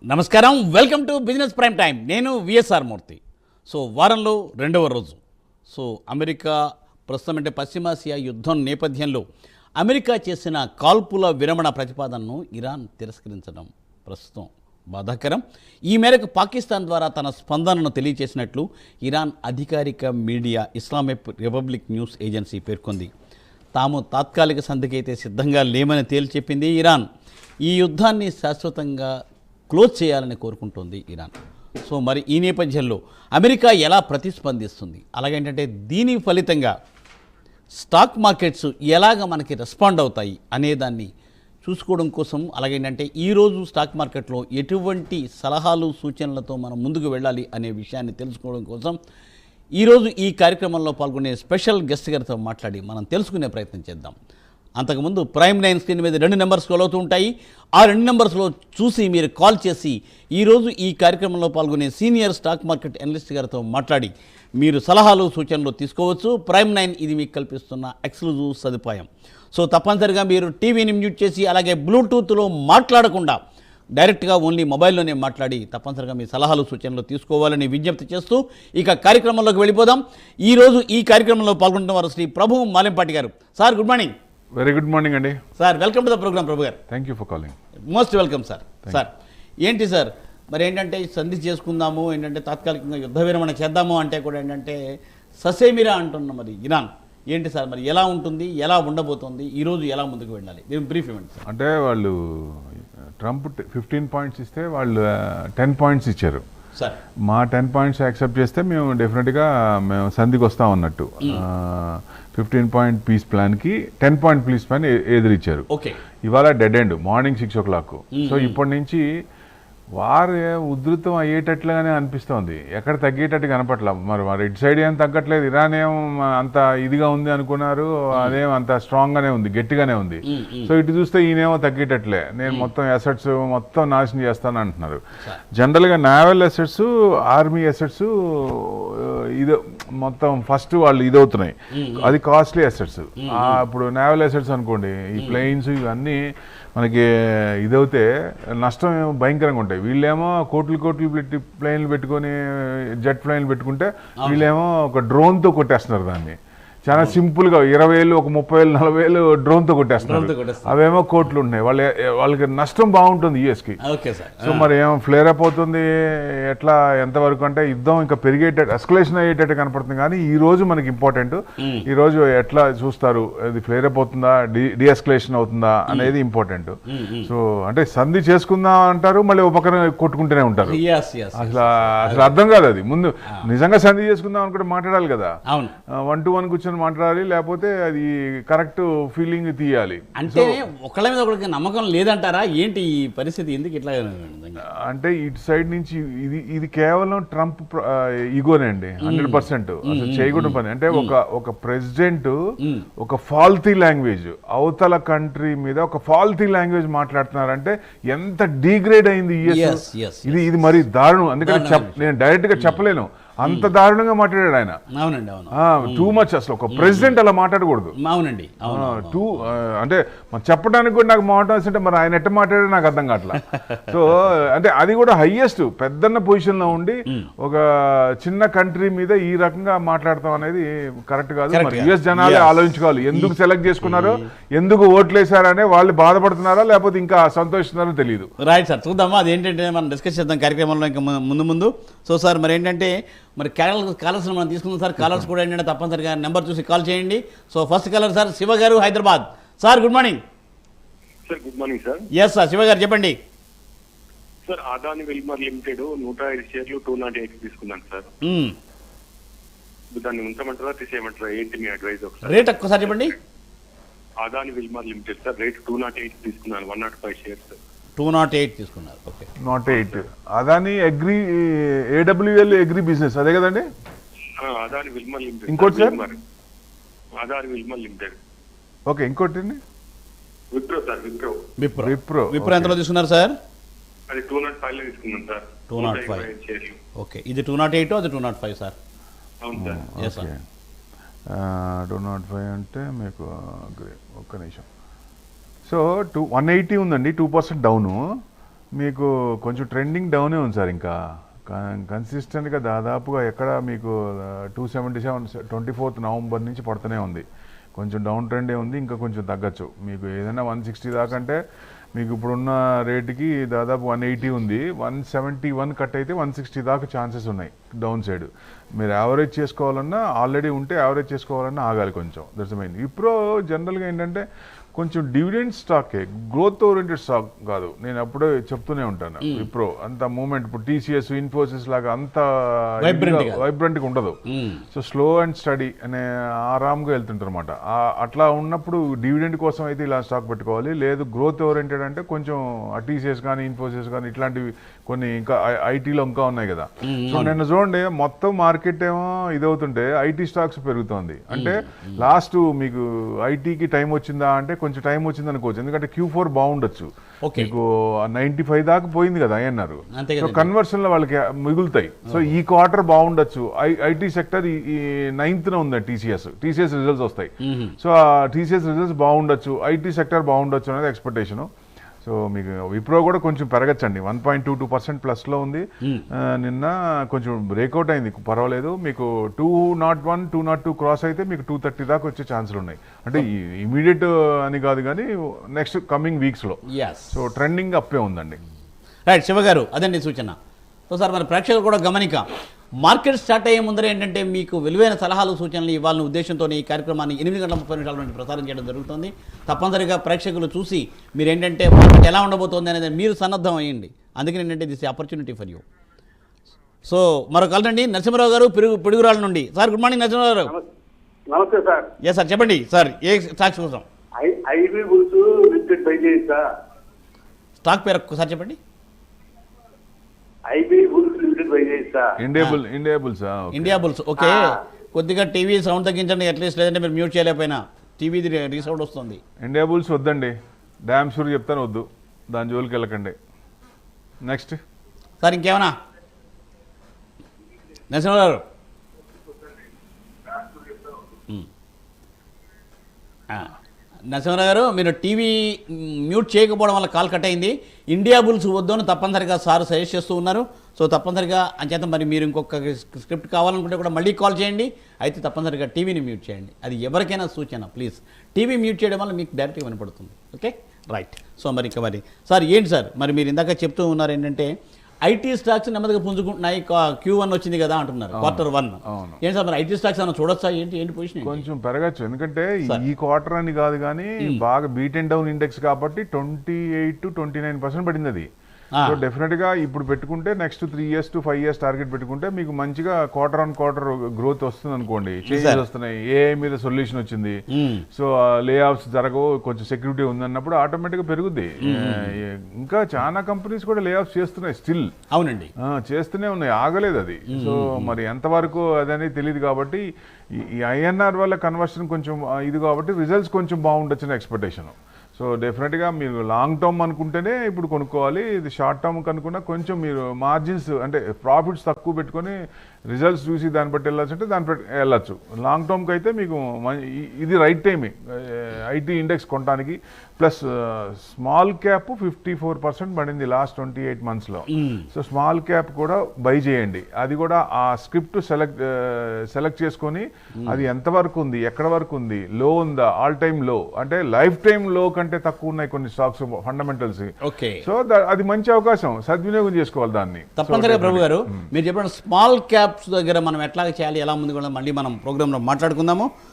నమస్కారం, welcome to business prime time. నేను VSR మూర్తి. So వారంలో రెండవ రోజు. సో అమెరికా ప్రస్తుతం అంటే పశ్చిమాసియా యుద్ధం నేపథ్యంలో అమెరికా చేసిన కాల్పుల విరమణ ప్రతిపాదనను ఇరాన్ తిరస్కరించడం ప్రస్తుతం బాధాకరం. ఈ మేరకు పాకిస్తాన్ ద్వారా తన స్పందనను తెలియజేసినట్లు ఇరాన్ అధికారిక media Islamic republic news agency పేర్కొంది. తాము తాత్కాలిక సంధికైతే సిద్ధంగా లేమని తేల్చెప్పింది ఇరాన్. ఈ యుద్ధాన్ని శాశ్వతంగా క్లోజ్ చేయాలని కోరుకుంటోంది ఇరాన్. సో మరి ఈ నేపథ్యంలో అమెరికా ఎలా ప్రతిస్పందిస్తుంది, అలాగేంటంటే దీని ఫలితంగా స్టాక్ మార్కెట్స్ ఎలాగ మనకి రెస్పాండ్ అవుతాయి అనేదాన్ని చూసుకోవడం కోసం, అలాగేంటంటే ఈరోజు స్టాక్ మార్కెట్లో ఎటువంటి సలహాలు సూచనలతో మనం ముందుకు వెళ్ళాలి అనే విషయాన్ని తెలుసుకోవడం కోసం ఈరోజు ఈ కార్యక్రమంలో పాల్గొనే స్పెషల్ గెస్ట్ గారితో మాట్లాడి మనం తెలుసుకునే ప్రయత్నం చేద్దాం. అంతకుముందు ప్రైమ్ లైన్ స్క్రీన్ మీద 2 నెంబర్స్ కాల్ అవుతూ ఉంటాయి. ఆ 2 నెంబర్స్లో చూసి మీరు కాల్ చేసి ఈరోజు ఈ కార్యక్రమంలో పాల్గొనే సీనియర్ స్టాక్ మార్కెట్ అనలిస్ట్ గారితో మాట్లాడి మీరు సలహాలు సూచనలు తీసుకోవచ్చు. ప్రైమ్ 9 ఇది మీకు కల్పిస్తున్న ఎక్స్క్లూజివ్ సదుపాయం. సో తప్పనిసరిగా మీరు టీవీని మ్యూట్ చేసి అలాగే బ్లూటూత్లో మాట్లాడకుండా డైరెక్ట్గా ఓన్లీ మొబైల్లోనే మాట్లాడి తప్పనిసరిగా మీ సలహాలు సూచనలు తీసుకోవాలని విజ్ఞప్తి చేస్తూ ఇక కార్యక్రమంలోకి వెళ్ళిపోదాం. ఈరోజు ఈ కార్యక్రమంలో పాల్గొంటున్న వారు శ్రీ ప్రభు మాలెంపాటి గారు. Sir good morning. Very good morning అండి. Sir welcome to the programme Prabhu గారు. Thank you for calling. Most welcome sir. Sir ఏంటి సార్ మరి ఏంటంటే సంధి చేసుకుందాము, ఏంటంటే తాత్కాలికంగా యుద్ధ విరమణ చేద్దాము అంటే కూడా ఏంటంటే ససేమిరా అంటున్న మరి ఇరాన్ ఏంటి సార్, మరి ఎలా ఉంటుంది, ఎలా ఉండబోతోంది, ఈరోజు ఎలా ముందుకు వెళ్ళాలి, దీని బ్రీఫ్ ఇవ్వండి సార్. అంటే వాళ్ళు ట్రంప్ 15 పాయింట్స్ ఇస్తే వాళ్ళు 10 పాయింట్స్ ఇచ్చారు. సార్ మా 10 పాయింట్స్ యాక్సెప్ట్ చేస్తే మేము డెఫినెట్గా మేము సంధికి వస్తాం అన్నట్టు. 15 పాయింట్ పీస్ ప్లాన్కి 10 పాయింట్ పీస్ ప్లాన్ ఎదురిచ్చారు. ఓకే, ఇవాళ dead end morning 6 o'clock. So ఇప్పటి నుంచి వారు ఉధృతం అయ్యేటట్లుగానే అనిపిస్తోంది, ఎక్కడ తగ్గేటట్టు కనపట్ల. మరి ఇటు సైడ్ ఏం తగ్గట్లేదు, ఇరాన్ ఏం అంత ఇదిగా ఉంది అనుకున్నారు, అదేం అంత స్ట్రాంగ్గానే ఉంది, గట్టిగానే ఉంది. సో ఇటు చూస్తే ఈయనేమో తగ్గేటట్లే, నేను మొత్తం అసెట్స్ మొత్తం నాశనం చేస్తాను అంటున్నారు. జనరల్గా నావల్ అసెట్స్, ఆర్మీ అసెట్స్ ఇది మొత్తం ఫస్ట్ వాళ్ళు ఇదవుతున్నాయి, అది కాస్ట్లీ అసెట్స్. ఇప్పుడు నావల్ అసెట్స్ అనుకోండి, ఈ ప్లేన్స్ ఇవన్నీ మనకి ఇదవుతే నష్టం భయంకరంగా ఉంటాయి. వీళ్ళేమో కోట్లు పెట్టి ప్లేన్లు పెట్టుకొని జెట్ ప్లేన్లు పెట్టుకుంటే వీళ్ళేమో ఒక డ్రోన్తో కొట్టేస్తున్నారు దాన్ని. చాలా సింపుల్గా 20,000, ఒక 30,000, 40,000 డ్రోన్తో కొట్టేస్తున్నారు. అవేమో కోట్లు ఉన్నాయి. వాళ్ళకి నష్టం బాగుంటుంది యుఎస్కి. సో మరి ఏమో ఫ్లేర్ అప్ అవుతుంది, ఎట్లా ఎంతవరకు అంటే యుద్ధం ఇంకా పెరిగేటట్టు ఎస్కలేషన్ అయ్యేటట్టు కనపడుతుంది. కానీ ఈ రోజు మనకి ఇంపార్టెంట్, ఈ రోజు ఎట్లా చూస్తారు, అది ఫ్లేర్ అప్ అవుతుందా, డిఎస్కలేషన్ అవుతుందా అనేది ఇంపార్టెంట్. సో అంటే సంధి చేసుకుందాం అంటారు, మళ్ళీ ఒక పక్కన కొట్టుకుంటూనే ఉంటారు. అసలు అర్థం కాదు అది. ముందు నిజంగా సంధి చేసుకుందాం అనుకుంటే మాట్లాడాలి కదా, 1-to-1 కూర్చొని మాట్లాడాలి, లేకపోతే అది కరెక్ట్ ఫీలింగ్ తీయాలి. అంటే ఒకళ్ళ మీద ఒకరికి నమ్మకం లేదంటారా ఏంటి ఈ పరిస్థితి, ఎందుకు ఇట్లా? అంటే ఇటు సైడ్ నుంచి ఇది కేవలం ట్రంప్ ఈగోనే అండి, 100%. అసలు చేయకూడదు పని. అంటే ఒక ప్రెసిడెంట్ ఒక ఫాల్తీ లాంగ్వేజ్, అవతల కంట్రీ మీద ఒక ఫాల్తీ లాంగ్వేజ్ మాట్లాడుతున్నారంటే ఎంత డిగ్రేడ్ అయింది యుఎస్. ఇది మరి దారుణం. అందుకని నేను డైరెక్ట్ గా చెప్పలేను, అంత దారుణంగా మాట్లాడాడు ఆయన. అవునండి, టూ మచ్. అసలు ఒక ప్రెసిడెంట్ అలా మాట్లాడకూడదు. అవునండి, అంటే చెప్పడానికి కూడా నాకు మాట్లాడాల్సి అంటే మరి ఆయన ఎట్ట మాట్లాడాడు నాకు అర్థం కావట్లా. సో అంటే అది కూడా హైయెస్ట్ పెద్దన్న పొజిషన్ లో ఉండి ఒక చిన్న కంట్రీ మీద ఈ రకంగా మాట్లాడతాం అనేది కరెక్ట్ కాదు. మరి యుఎస్ జనాలే ఆలోచించుకోవాలి, ఎందుకు సెలెక్ట్ చేసుకున్నారో, ఎందుకు ఓట్లేసారనే వాళ్ళు బాధపడుతున్నారా లేకపోతే ఇంకా సంతోషిస్తున్నారో తెలియదు. రైట్ సార్, చూద్దామా అదేంటంటే మనం డిస్కస్ చేద్దాం కార్యక్రమంలో ఇంకా ముందు. సో సార్ మరి ఏంటంటే మరి కాలర్స్ మనం తీసుకుందాం సార్. కాలర్స్ కూడా ఏంటంటే తప్పనిసరిగా నెంబర్ చూసి కాల్ చేయండి. So first caller sir Shiva గారు, Hyderabad. Sir good morning. Sir good morning sir. Yes sir, Shiva గారు చెప్పండి. సార్ అదాని విల్మర్ లిమిటెడ్ 105 షేర్లు 208 తీసుకున్నాను సార్. దాన్ని ఉంచమంటారా తీసేయమంటారా, ఏంటి మీ అడ్వైజ్? రేట్ ఒక్కసారి చెప్పండి. Adani Wilmar limited sir rate 208 తీసుకున్నాను, 105 షేర్స్. 208 తీసుకున్నారు. Okay, 108. Adani agri, AWL agri business అదే కదండి. Adani Wilmar limited. ఇంకోటి sir Adani Wilmar limited. Okay, ఇంకోటి విప్రో సార్. విప్రో ఎంతలో తీసుకున్నారు సార్? అది 205 లో తీసుకున్నాను సార్. 205 షేర్లు. ఓకే, ఇది 208, అది 205 సార్. అవును సార్. Yes sir. 205 అంటే మీకు ఒక్క నిమిషం. సో 180 ఉందండి, 2% డౌను. మీకు కొంచెం ట్రెండింగ్ డౌనే ఉంది సార్. ఇంకా కన్సిస్టెంట్గా దాదాపుగా ఎక్కడ మీకు 277 24th నవంబర్ నుంచి పడుతూనే ఉంది. కొంచెం డౌన్ ట్రెండే ఉంది, ఇంకా కొంచెం తగ్గచ్చు. మీకు ఏదైనా 160 దాకా అంటే మీకు ఇప్పుడున్న రేటుకి దాదాపు 180 ఉంది. 171 కట్ అయితే 160 దాకా ఛాన్సెస్ ఉన్నాయి డౌన్ సైడ్. మీరు యావరేజ్ చేసుకోవాలన్నా, ఆల్రెడీ ఉంటే యావరేజ్ చేసుకోవాలన్నా ఆగాలి కొంచెం. That's main. విప్రో జనరల్గా ఏంటంటే కొంచెం డివిడెండ్ స్టాకే, గ్రోత్ ఓరియంటెడ్ స్టాక్ కాదు. నేను అప్పుడే చెప్తూనే ఉంటాను. విప్రో అంత మూమెంట్ ఇప్పుడు టీసీఎస్, ఇన్ఫోసిస్ లాగా అంత వైబ్రెంట్గా ఉండదు. సో స్లో అండ్ స్టడీ అనే ఆరామ్గా వెళ్తుంటారు అనమాట. అట్లా ఉన్నప్పుడు డివిడెండ్ కోసం అయితే ఇలా స్టాక్ పెట్టుకోవాలి. లేదు గ్రోత్ ఓరియంటెడ్ అంటే కొంచెం టీసీఎస్ కానీ ఇన్ఫోసిస్ కానీ ఇట్లాంటివి కొన్ని ఇంకా ఐటీలో ఇంకా ఉన్నాయి కదా. సో నిన్న చూడండి మొత్తం మార్కెట్ ఏమో ఇదవుతుంటే ఐటీ స్టాక్స్ పెరుగుతోంది. అంటే లాస్ట్ మీకు ఐటీకి టైం వచ్చిందా అంటే కొంచెం టైం వచ్చింది అనుకోవచ్చు. ఎందుకంటే Q4 బాగుండొచ్చు. మీకు 95 దాకా పోయింది కదా అన్నారు. సో కన్వర్షన్ లో వాళ్ళకి మిగులుతాయి. సో ఈ క్వార్టర్ బాగుండొచ్చు. ఐటీ సెక్టర్ ఈ 9th ఉంది టీసీఎస్ రిజల్ట్స్ వస్తాయి. సో ఆ టీసీఎస్ రిజల్ట్స్ బాగుండొచ్చు, ఐటీ సెక్టర్ బాగుండొచ్చు అనేది ఎక్స్పెక్టేషన్. సో మీకు విప్రో కూడా కొంచెం పెరగచ్చండి. 1.22% ప్లస్లో ఉంది. నిన్న కొంచెం బ్రేక్అవుట్ అయింది, పర్వాలేదు. మీకు 201, 202 క్రాస్ అయితే మీకు 230 దాకా వచ్చే ఛాన్సులు ఉన్నాయి. అంటే ఇమీడియట్ అని కాదు కానీ నెక్స్ట్ కమింగ్ వీక్స్లో. సో ట్రెండింగ్ అప్పే ఉందండి. రైట్ శివ గారు, అదండి సూచన. సో సార్ మరి ప్రేక్షకులు కూడా గమనిక, మార్కెట్ స్టార్ట్ అయ్యే ముందర ఏంటంటే మీకు విలువైన సలహాలు సూచనలు ఇవ్వాలనే ఉద్దేశంతో ఈ కార్యక్రమాన్ని 8:30 నుండి ప్రసారం చేయడం జరుగుతుంది. తప్పనిసరిగా ప్రేక్షకులు చూసి మీరు ఏంటంటే మార్కెట్ ఎలా ఉండబోతోంది అనేది మీరు సన్నద్ధం అయ్యండి. అందుకని ఏంటంటే this opportunity for you. So మరొక కలరండి నరసింహరావు గారు పిడుగురాళ్ళ నుండి. సార్ గుడ్ మార్నింగ్ నరసింహరావు గారు. నమస్తే సార్. ఎస్ సార్ చెప్పండి సార్, ఏ స్టాక్స్ కోసం? ఐబీ బుల్స్ లిమిటెడ్ బై చేయి సార్. స్టాక్ పేరు ఒకసారి చెప్పండి. ఐబీ బుల్స్ లిమిటెడ్ బై చేయి సార్. India bulls. ఓకే, కొద్దిగా టీవీ సౌండ్ తగ్గించండి అట్లీస్ట్, లేదంటే మీరు మ్యూట్ చేయలేకపోయినా టీవీది రీసౌండ్ వస్తుంది. ఇండియా బుల్స్ వద్దండి, డ్యామ్ షూర్ చెప్తాను, వద్దు, దాని జోలికి వెళ్ళకండి. నెక్స్ట్ సార్ ఇంకేమన్నా నరసింహరావు గారు? నరసింహరావు గారు మీరు టీవీ మ్యూట్ చేయకపోవడం వల్ల కాల్ కట్ అయింది. ఇండియా బుల్స్ వద్దు అని తప్పనిసరిగా సార్ సజెస్ట్ చేస్తూ ఉన్నారు. సో తప్పనిసరిగా అంచేత మరి మీరు ఇంకొక స్క్రిప్ట్ కావాలనుకుంటే కూడా మళ్ళీ కాల్ చేయండి. అయితే తప్పనిసరిగా టీవీని మ్యూట్ చేయండి. అది ఎవరికైనా సూచన, ప్లీజ్. టీవీ మ్యూట్ చేయడం వల్ల మీకు డైరెక్ట్గా వినపడుతుంది. Okay right. సో మరి ఇంకా మరి సార్ ఏంటి సార్ మరి మీరు ఇందాక చెప్తూ ఉన్నారు ఏంటంటే ఐటీ స్టాక్స్ నెమ్మదిగా పుంజుకుంటున్నాయి, Q1 వచ్చింది కదా అంటున్నారు, Q1. ఏంటి సార్ మరి ఐటీ స్టాక్స్ అన్న చూడొచ్చా? ఏంటి పొజిషన్? కొంచెం పెరగచ్చు, ఎందుకంటే ఈ క్వార్టర్ అని కాదు కానీ బాగా బీట్ అండ్ డౌన్ ఇండెక్స్ కాబట్టి 28 to 29% పడింది అది. సో డెఫినెట్ గా ఇప్పుడు పెట్టుకుంటే next 3 years to 5 years target పెట్టుకుంటే మీకు మంచిగా క్వార్టర్ ఆన్ క్వార్టర్ గ్రోత్ వస్తుంది అనుకోండి. చేంజెస్ వస్తున్నాయి, ఏఐ మీద సొల్యూషన్ వచ్చింది, సో లే ఆఫ్స్ జరగవు, కొంచెం సెక్యూరిటీ ఉందన్నప్పుడు ఆటోమేటిక్ గా పెరుగుద్ది. ఇంకా చాలా కంపెనీస్ కూడా లే ఆఫ్స్ చేస్తున్నాయి స్టిల్. అవునండి, చేస్తూనే ఉన్నాయి, ఆగలేదు అది. సో మరి ఎంతవరకు అదనేది తెలియదు కాబట్టి ఈ ఐఎన్ఆర్ వల్ల కన్వర్షన్ కొంచెం ఇది కాబట్టి రిజల్ట్స్ కొంచెం బాగుండొచ్చిన ఎక్స్పెక్టేషన్. సో డెఫినెట్గా మీరు లాంగ్ టర్మ్ అనుకుంటేనే ఇప్పుడు కొనుక్కోవాలి. ఇది షార్ట్ టర్మ్ కనుకున్నా కొంచెం మీరు మార్జిన్స్ అంటే ప్రాఫిట్స్ తక్కువ పెట్టుకొని రిజల్ట్స్ చూసి దాన్ని బట్టి వెళ్ళచ్చు అంటే దాన్ని బట్టి వెళ్ళచ్చు. లాంగ్ టర్మ్కి అయితే మీకు ఇది రైట్ టైమే ఐటీ ఇండెక్స్ కొనడానికి. ప్లస్ స్మాల్ క్యాప్ 54% పడింది లాస్ట్ 28 monthsలో. సో స్మాల్ క్యాప్ కూడా బై చేయండి. అది కూడా ఆ స్క్రిప్ట్ సెలెక్ట్ చేసుకొని అది ఎంతవరకు ఉంది, ఎక్కడ వరకు ఉంది, లో ఉందా, ఆల్ టైమ్ లో అంటే లైఫ్ టైమ్ లో కంటే తక్కువ ఉన్నాయి కొన్ని స్టాక్స్ ఫండమెంటల్స్. సో అది మంచి అవకాశం, సద్వినియోగం చేసుకోవాలి దాన్ని. తప్పనిసరిగా ప్రభు గారు మీరు చెప్పిన స్మాల్ క్యాప్స్ దగ్గర మనం ఎట్లా చేయాలి, ఎలా ముందుకు మళ్ళీ మనం ప్రోగ్రాంలో మాట్లాడుకుందాము.